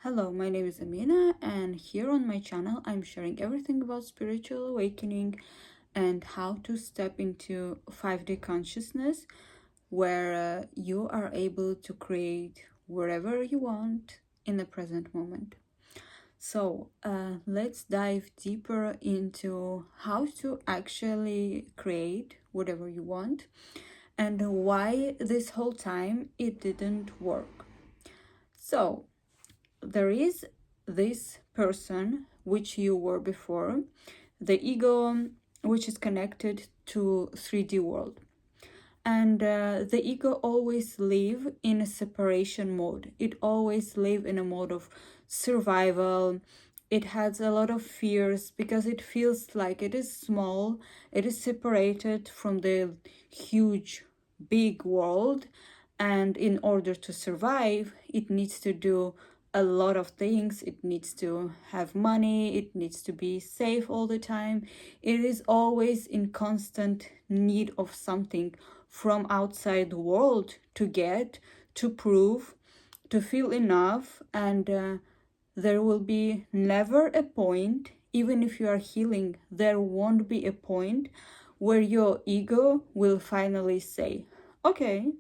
Hello, my name is Amina, and here on my channel, I'm sharing everything about spiritual awakening and how to step into 5D consciousness, where you are able to create wherever you want in the present moment. So, let's dive deeper into how to actually create whatever you want and why this whole time it didn't work. So, there is this person which you were before, the ego, which is connected to 3D world, and the ego always live in a separation mode. It always live in a mode of survival. It has a lot of fears because it feels like it is small, it is separated from the huge big world, and in order to survive it needs to do a lot of things. It needs to have money, it needs to be safe all the time. It is always in constant need of something from outside the world to get, to prove, to feel enough. And there will be never a point, even if you are healing, there won't be a point where your ego will finally say, okay,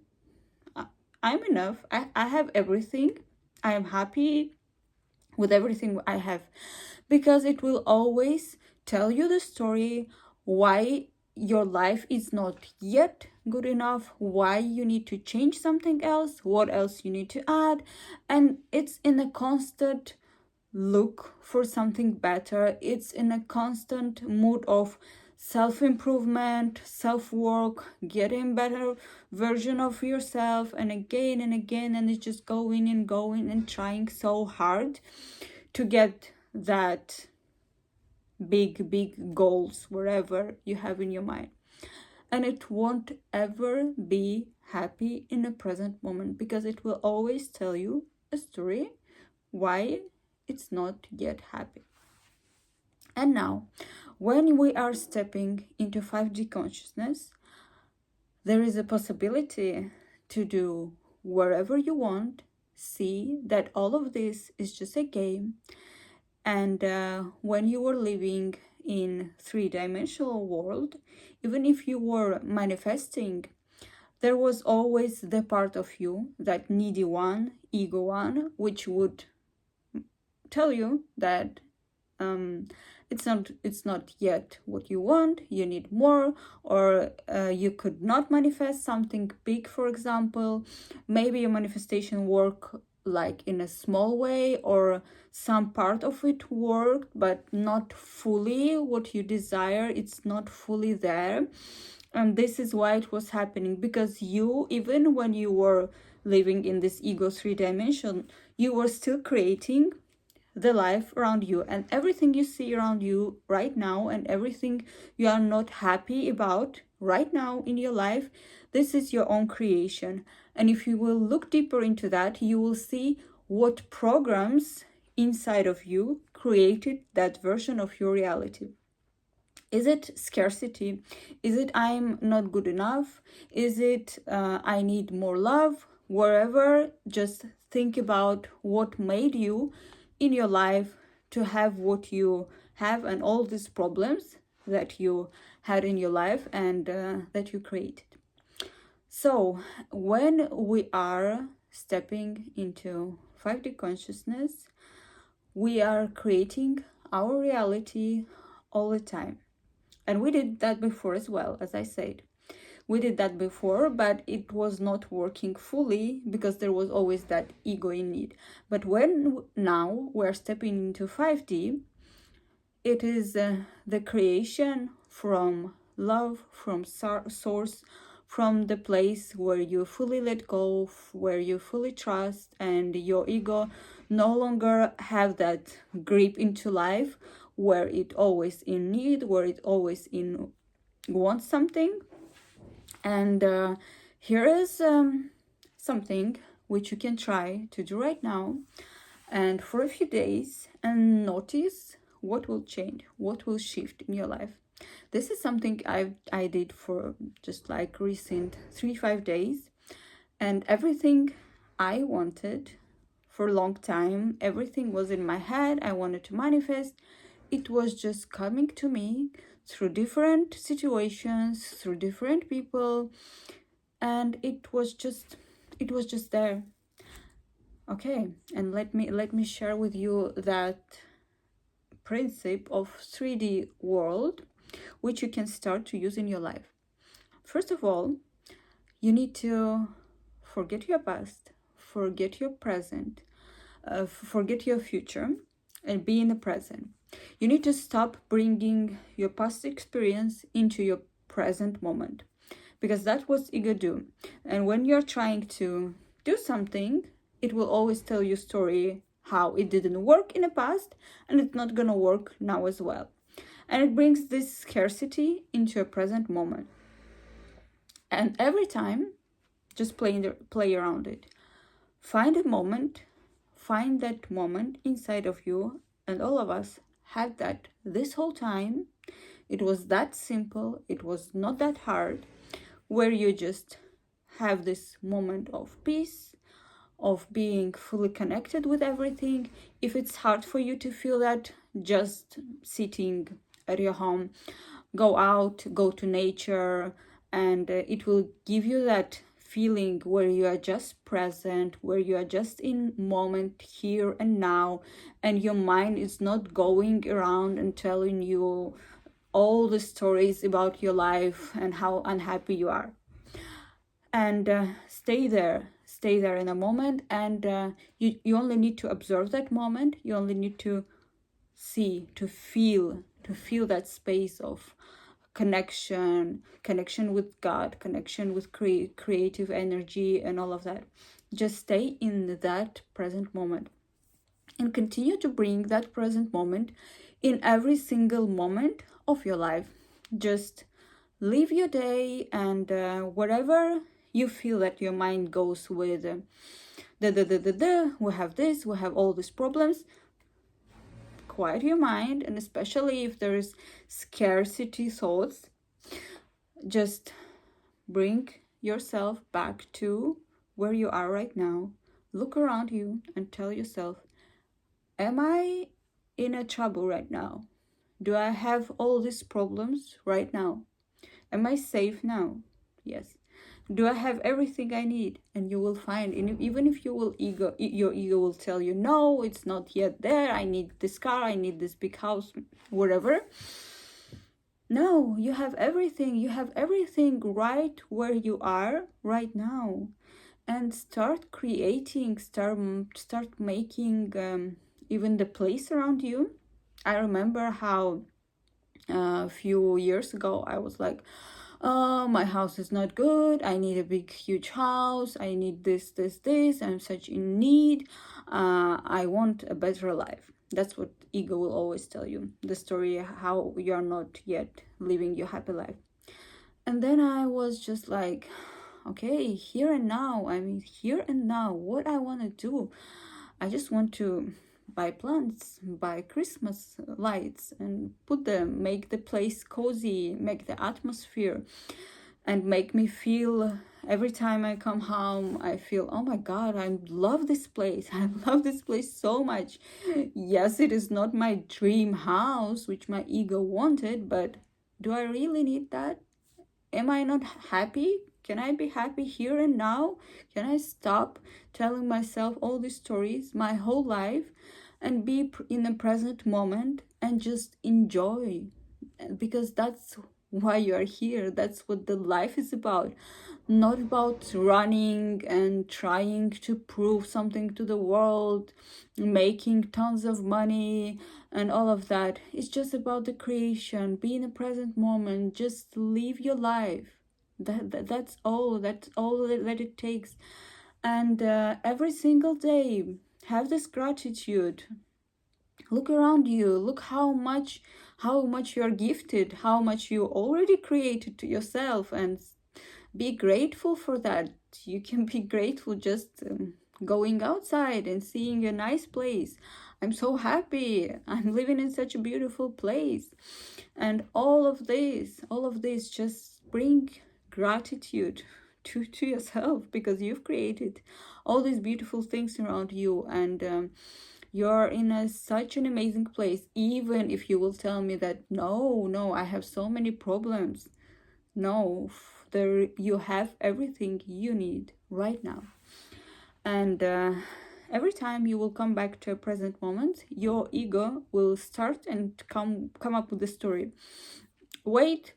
I'm enough. I have everything. I am happy with everything I have. Because it will always tell you the story why your life is not yet good enough, why you need to change something else, what else you need to add. And it's in a constant look for something better. It's in a constant mood of self-improvement, self-work, getting better version of yourself, and again, and it's just going and trying so hard to get that big goals wherever you have in your mind. And it won't ever be happy in the present moment, because it will always tell you a story why it's not yet happy. And now, when we are stepping into 5D consciousness, there is a possibility to do wherever you want. See that all of this is just a game. And when you were living in three-dimensional world, even if you were manifesting, there was always the part of you, that needy one, ego one, which would tell you that it's not yet what you want, you need more, or you could not manifest something big. For example, maybe your manifestation work like in a small way, or some part of it worked but not fully what you desire. It's not fully there. And this is why it was happening, because you, even when you were living in this ego 3 dimension, you were still creating the life around you. And everything you see around you right now, and everything you are not happy about right now in your life, this is your own creation. And if you will look deeper into that, you will see what programs inside of you created that version of your reality. Is it scarcity? Is it I'm not good enough? Is it I need more love? Wherever, just think about what made you in your life to have what you have, and all these problems that you had in your life, and that you created. So when we are stepping into 5D consciousness, we are creating our reality all the time. And we did that before as well, as I said. We did that before, but it was not working fully, because there was always that ego in need. But when now we're stepping into 5D, it is the creation from love, from source, from the place where you fully let go, where you fully trust, and your ego no longer have that grip into life, where it always in need, where it always in wants something. And here is something which you can try to do right now, and for a few days, and notice what will change, what will shift in your life. This is something I did for just like recent 3-5 days, and everything I wanted for a long time. Everything was in my head. I wanted to manifest. It was just coming to me through different situations, through different people, and it was just there. Okay, and let me share with you that principle of 3D world, which you can start to use in your life. First of all, you need to forget your past, forget your present, forget your future, and be in the present. You need to stop bringing your past experience into your present moment, because that's what ego do. And when you're trying to do something, it will always tell you story how it didn't work in the past and it's not gonna work now as well. And it brings this scarcity into a present moment. And every time, just play around it. Find that moment inside of you, and all of us had that this whole time. It was that simple, it was not that hard, where you just have this moment of peace, of being fully connected with everything. If it's hard for you to feel that, just sitting at your home, go out, go to nature, and it will give you that feeling where you are just present, where you are just in moment here and now, and your mind is not going around and telling you all the stories about your life and how unhappy you are. And stay there in a moment, and you only need to observe that moment. You only need to see, to feel that space of connection with God, connection with creative energy and all of that. Just stay in that present moment and continue to bring that present moment in every single moment of your life. Just live your day, and whatever you feel that your mind goes with, we have this, we have all these problems, quiet your mind. And especially if there is scarcity thoughts, just bring yourself back to where you are right now. Look around you and tell yourself, am I in a trouble right now? Do I have all these problems right now? Am I safe now? Yes. Do I have everything I need? And you will find, even if your ego will tell you, no, it's not yet there. I need this car, I need this big house, whatever. No, you have everything. You have everything right where you are right now. And start creating, start making even the place around you. I remember how a few years ago I was like, oh, my house is not good, I need a big huge house, I need this, I'm such in need, I want a better life. That's what ego will always tell you, the story how you're not yet living your happy life. And then I was just like, okay, here and now, what I want to do, I just want to buy plants, buy Christmas lights, and put them, make the place cozy, make the atmosphere, and make me feel, every time I come home, I feel, oh my God, I love this place. I love this place so much. Yes, it is not my dream house, which my ego wanted, but do I really need that? Am I not happy? Can I be happy here and now? Can I stop telling myself all these stories my whole life and be in the present moment and just enjoy? Because that's why you are here. That's what the life is about. Not about running and trying to prove something to the world, making tons of money and all of that. It's just about the creation. Be in the present moment. Just live your life. That's all that it takes. And every single day, have this gratitude. Look around you. Look how much you are gifted, how much you already created to yourself, and be grateful for that. You can be grateful just going outside and seeing a nice place. I'm so happy. I'm living in such a beautiful place. And all of this just bring gratitude to yourself, because you've created all these beautiful things around you, and you're in such an amazing place. Even if you will tell me that no, I have so many problems, no, there you have everything you need right now. And every time you will come back to a present moment, your ego will start and come up with the story. Wait,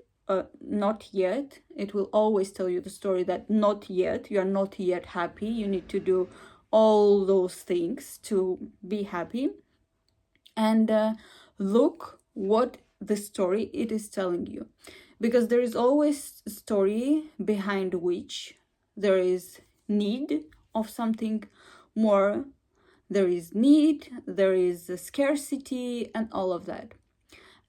not yet. It will always tell you the story that not yet, you are not yet happy, you need to do all those things to be happy. And look what the story it is telling you, because there is always a story behind which there is need of something more, there is need, there is a scarcity, and all of that.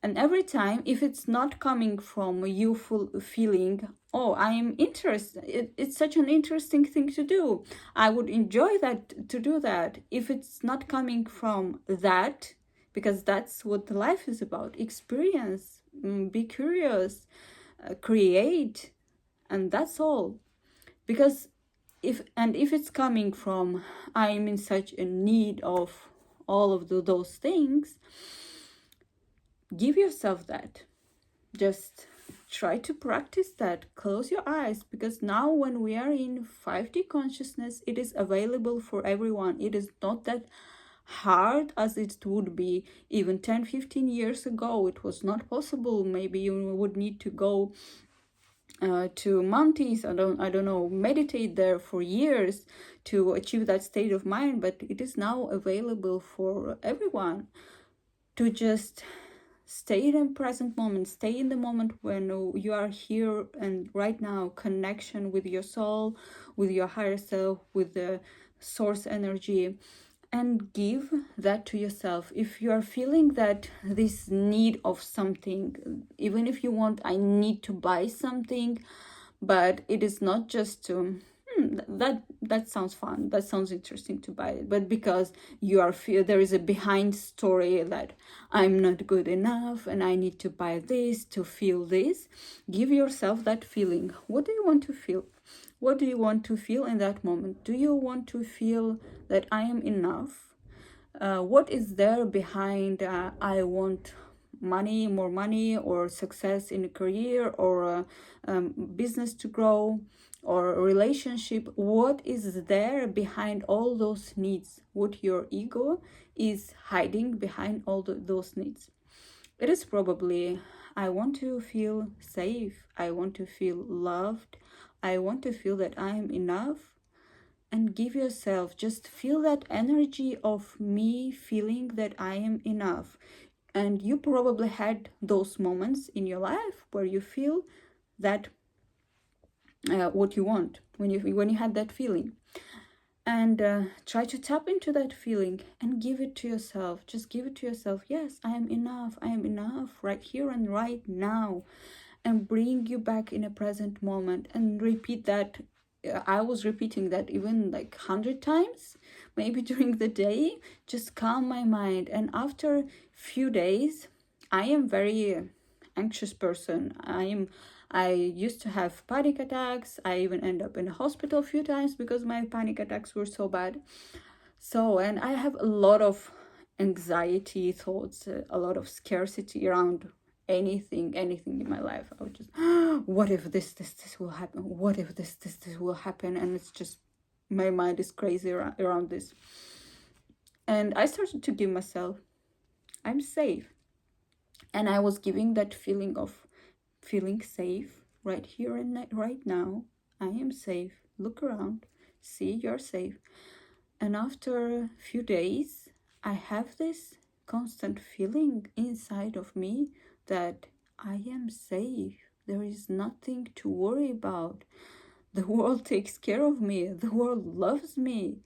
And every time, if it's not coming from you feeling, oh, I am interested, it's such an interesting thing to do, I would enjoy that, to do that. If it's not coming from that, because that's what life is about, experience, be curious, create, and that's all. Because if it's coming from, I'm in such a need of all of those things, give yourself that. Just try to practice that. Close your eyes, because now when we are in 5D consciousness, it is available for everyone. It is not that hard as it would be even 10-15 years ago. It was not possible. Maybe you would need to go to Montes, I don't know, meditate there for years to achieve that state of mind. But it is now available for everyone to just stay in the present moment, stay in the moment when you are here and right now, connection with your soul, with your higher self, with the source energy, and give that to yourself. If you are feeling that this need of something, even if you want, I need to buy something, but it is not just to that sounds fun, that sounds interesting to buy it, but because you are there is a behind story that I'm not good enough and I need to buy this to feel this, give yourself that feeling. What do you want to feel? What do you want to feel in that moment? Do you want to feel that I am enough? What is there behind I want money, more money, or success in a career, or business to grow, or a relationship? What is there behind all those needs? What your ego is hiding behind all those needs? It is probably, I want to feel safe, I want to feel loved, I want to feel that I am enough. And give yourself, just feel that energy of me feeling that I am enough. And you probably had those moments in your life where you feel that what you want, when you had that feeling. And try to tap into that feeling and give it to yourself. Just give it to yourself. Yes, I am enough, I am enough, right here and right now. And bring you back in a present moment, and repeat that. I was repeating that even like 100 times, maybe during the day, just calm my mind. And after few days, I am very anxious person. I used to have panic attacks. I even end up in a hospital a few times because my panic attacks were so bad. So, and I have a lot of anxiety thoughts, a lot of scarcity around anything in my life. I would just, what if this will happen? What if this will happen? And it's just, my mind is crazy around this. And I started to give myself, I'm safe. And I was giving that feeling of feeling safe right here and right now. I am safe. Look around, see, you're safe. And after a few days, I have this constant feeling inside of me that I am safe. There is nothing to worry about. The world takes care of me. The world loves me.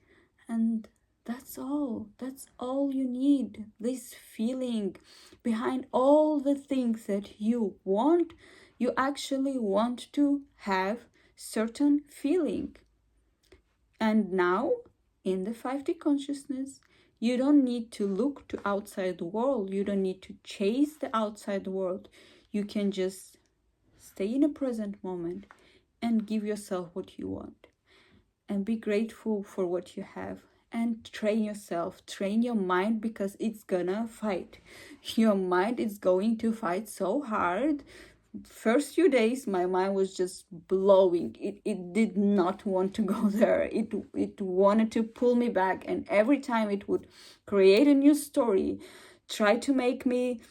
And that's all. That's all you need. This feeling behind all the things that you want, you actually want to have certain feeling. And now, in the 5D consciousness, you don't need to look to outside the world. You don't need to chase the outside world. You can just stay in a present moment, and give yourself what you want, and be grateful for what you have, and train yourself, train your mind, because it's gonna fight. Your mind is going to fight so hard. First few days my mind was just blowing. It did not want to go there. It wanted to pull me back, and every time it would create a new story, try to make me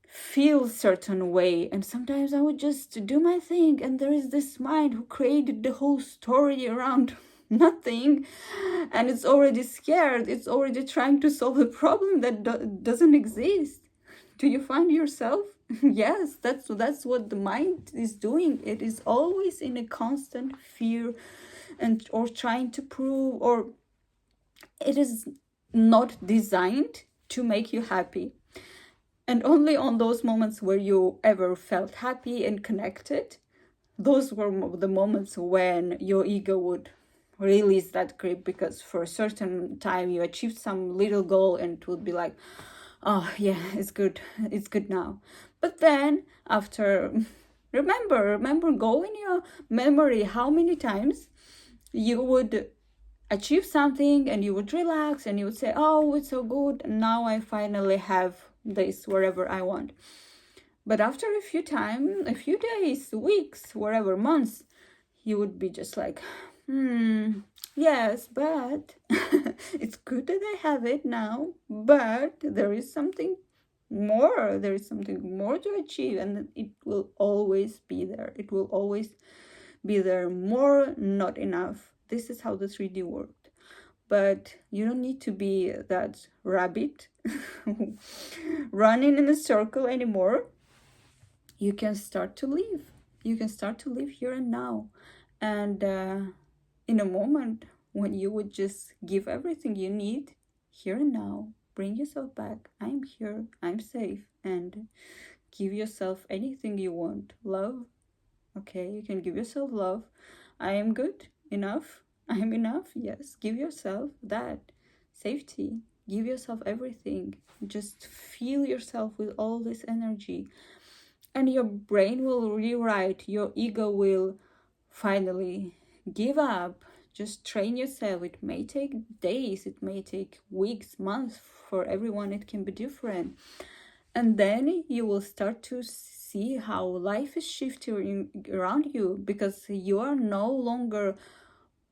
feel certain way, and sometimes I would just do my thing, and there is this mind who created the whole story around nothing, and it's already scared, it's already trying to solve a problem that doesn't exist. Do you find yourself? Yes, that's what the mind is doing. It is always in a constant fear, and or trying to prove, or it is not designed to make you happy. And only on those moments where you ever felt happy and connected, those were the moments when your ego would release that grip, because for a certain time you achieved some little goal and it would be like, oh yeah, it's good now. But then after, remember, go in your memory how many times you would achieve something and you would relax and you would say, oh, it's so good, and now I finally have this wherever I want. But after a few days, weeks, whatever, months, you would be just like, yes, but it's good that I have it now, but there is something more. There is something more to achieve, and it will always be there. It will always be there. More, not enough. This is how the 3D worked. But you don't need to be that rabbit running in a circle anymore. You can start to live. You can start to live here and now. And in a moment when you would just give everything you need here and now, bring yourself back. I'm here, I'm safe, and give yourself anything you want. Love, okay, you can give yourself love. I am good enough. I'm enough. Yes, give yourself that. Safety, give yourself everything. Just feel yourself with all this energy, and your brain will rewrite. Your ego will finally give up. Just train yourself. It may take days, it may take weeks, months. For everyone it can be different. And then you will start to see how life is shifting around you, because you are no longer,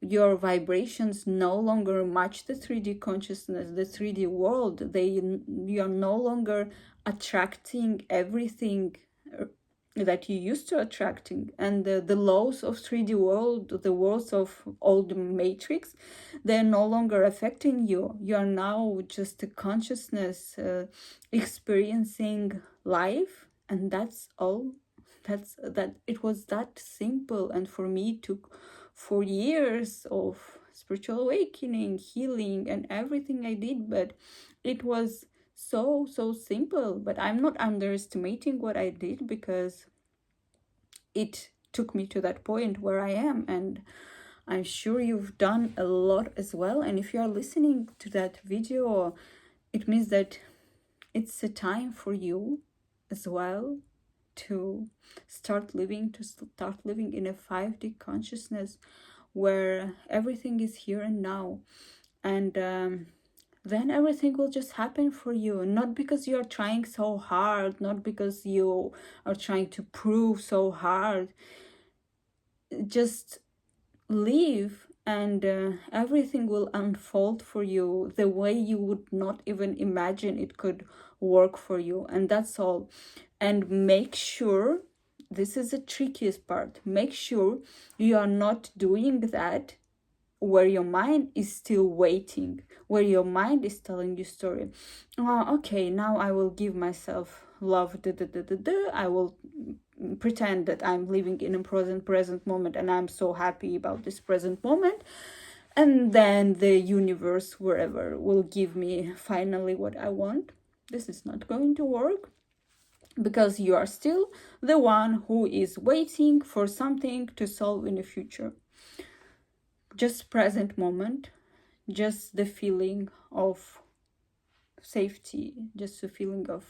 your vibrations no longer match the 3D consciousness, the 3D world. You are no longer attracting everything that you used to attracting, and the laws of 3D world, the worlds of old matrix, they're no longer affecting you. You are now just a consciousness experiencing life, and that's all. That it was that simple. And for me it took 4 years of spiritual awakening, healing, and everything I did, but it was so simple. But I'm not underestimating what I did, because it took me to that point where I am, and I'm sure you've done a lot as well. And if you are listening to that video, it means that it's a time for you as well to start living in a 5D consciousness where everything is here and now. And then everything will just happen for you, not because you are trying so hard, not because you are trying to prove so hard. Just live, and everything will unfold for you the way you would not even imagine it could work for you. And that's all. And make sure, this is the trickiest part, make sure you are not doing that where your mind is still waiting, where your mind is telling you story. Oh, okay, now I will give myself love. I will pretend that I'm living in a present moment, and I'm so happy about this present moment. And then the universe, wherever, will give me finally what I want. This is not going to work, because you are still the one who is waiting for something to solve in the future. Just present moment, just the feeling of safety, just the feeling of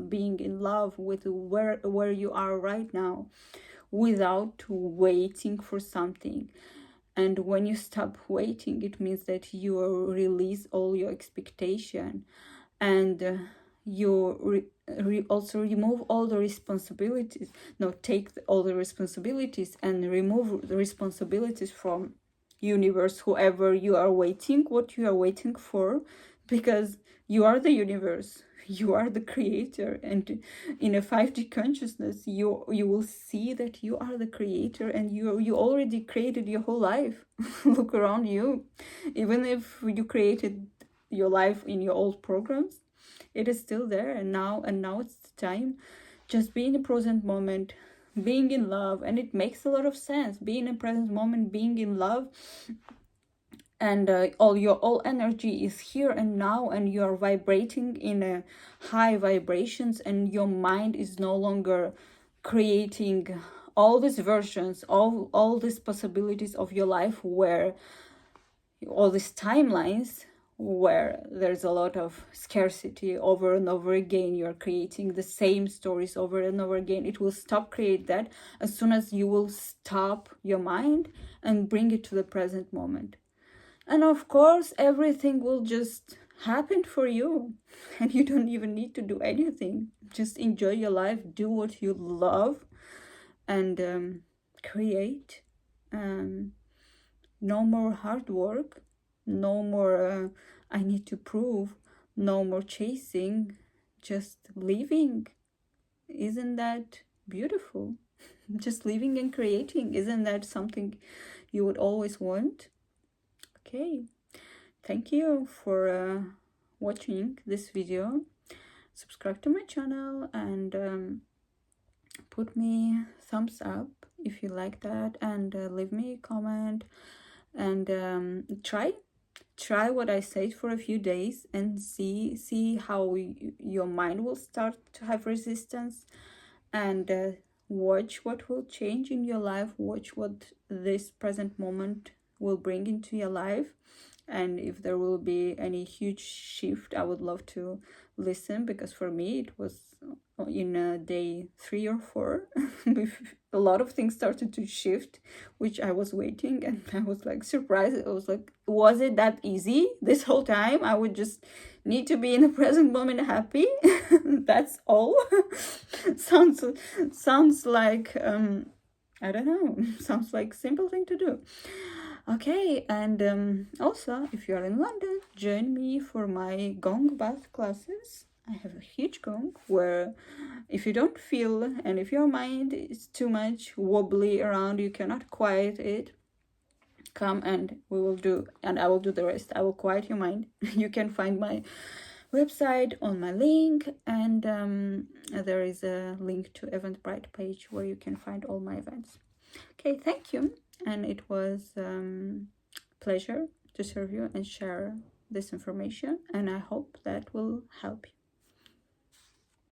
being in love with where you are right now, without waiting for something. And when you stop waiting, it means that you release all your expectation, and you also remove all the responsibilities. No, take all the responsibilities and remove the responsibilities from universe, whoever you are waiting, what you are waiting for, because you are the universe, you are the creator. And in a 5D consciousness, you will see that you are the creator, and you already created your whole life. Look around you. Even if you created your life in your old programs, it is still there. And now it's the time. Just be in the present moment, being in love. And it makes a lot of sense, being in present moment, being in love. And all energy is here and now, and you are vibrating in a high vibrations, and your mind is no longer creating all these versions, all these possibilities of your life, where all these timelines where there's a lot of scarcity over and over again. You're creating the same stories over and over again. It will stop create that as soon as you will stop your mind and bring it to the present moment. And of course, everything will just happen for you, and you don't even need to do anything. Just enjoy your life, do what you love, and create. No more hard work, no more I need to prove, no more chasing, just living. Isn't that beautiful? Just living and creating. Isn't that something you would always want? Okay, thank you for watching this video. Subscribe to my channel, and put me thumbs up if you like that, and leave me a comment, and try what I said for a few days, and see how your mind will start to have resistance, and watch what will change in your life, watch what this present moment will bring into your life. And if there will be any huge shift, I would love to listen, because for me it was in day 3 or 4 a lot of things started to shift, which I was waiting, and I was like surprised. I was like, was it that easy this whole time? I would just need to be in the present moment, happy. That's all. sounds like I don't know, sounds like simple thing to do. Okay, and also, if you are in London, join me for my gong bath classes. I have a huge gong where if you don't feel, and if your mind is too much wobbly around, you cannot quiet it, come and we will do, and I will do the rest. I will quiet your mind. You can find my website on my link, and there is a link to Eventbrite page where you can find all my events. Okay, thank you, and it was pleasure to serve you and share this information, and I hope that will help you.